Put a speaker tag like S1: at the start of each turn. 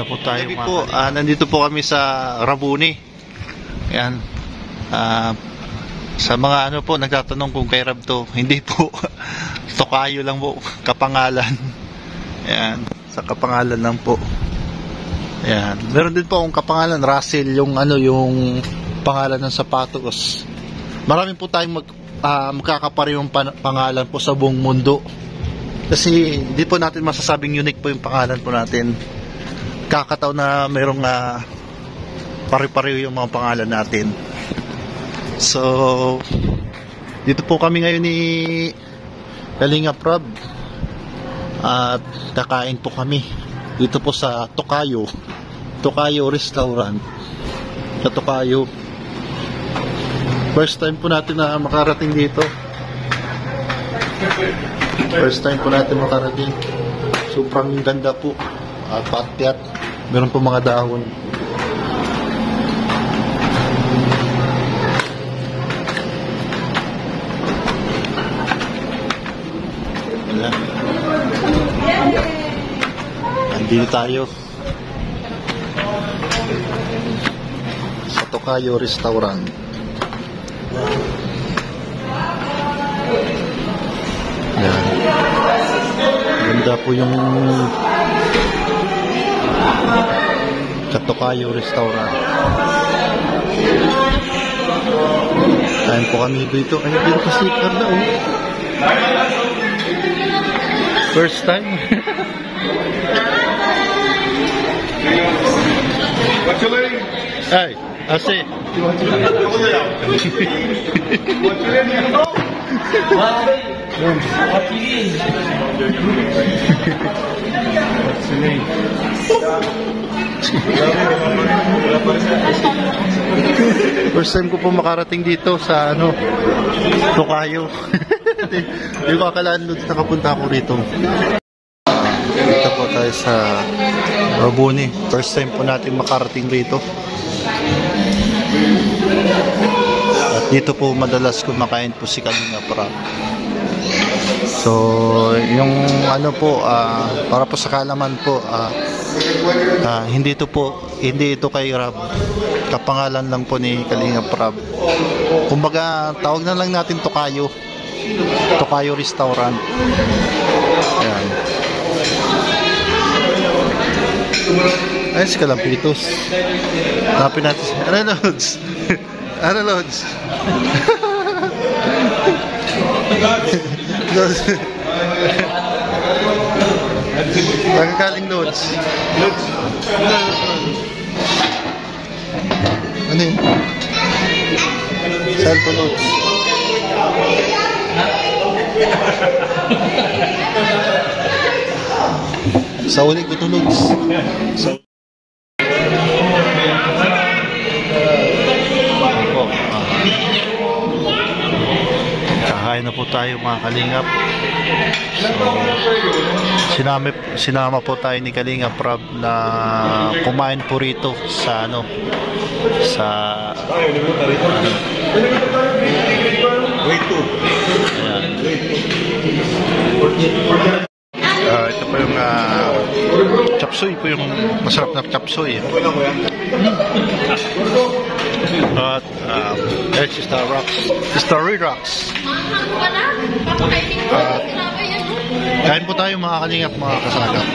S1: na po tayo. Nandito po kami sa Rabuni. Ayan. Sa mga po nagtatanong kung kay Rab to, hindi po. Tokayo lang po, kapangalan. Ayan, sa kapangalan lang po. Ayan. Meron din po akong kapangalan, Russell, yung yung pangalan ng sapatos. Marami po tayong magkakaparehong pangalan po sa buong mundo. Kasi hindi po natin masasabing unique po yung pangalan po natin. Kakataon na mayroong pare-pareho yung mga pangalan natin. So, dito po kami ngayon ni Kalingap Rab. At kakain po kami dito po sa Tokayo Restaurant. Sa Tokayo. First time po natin na makarating dito. First time po natin makarating. Sobrang ganda po. Patyat. Meron po mga dahon. Wala. Andito tayo sa Tokayo Restaurant. Yan. Ganda po yung sa Tokayo Restaurant. Kain po kami dito. Ay, dito kasi Carla, first time.
S2: What's your name?
S1: Hey, I say.
S2: What's your name?
S1: First time ko po makarating dito sa Tokayo. Hindi ko akalaan doon nakapunta ako rito. Dito po tayo sa Rabuni. First time po natin makarating rito. At dito po madalas kumakain po si Kalingap Rab. So, yung para po sa kalaman po, hindi ito kay Rab. Kapangalan lang po ni Kalingap Rab. Kumbaga, tawag na lang natin Tokayo Restaurant. Ayan. Ayun si Kalampitos. Hanapin natin. Ano, Lods? Nagkakaling Lods. Ano yun? Saan po Lods? Sa ulit ko to Lods. Kakain na po tayo mga Kalingap. So, sinama po tayo ni Kalingap Rab na kumain po rito sa ito po yung chapsuy po, yung masarap na chapsuy. At it's Starry Rocks. Kain po tayo mga Kalingap, mga kasagap.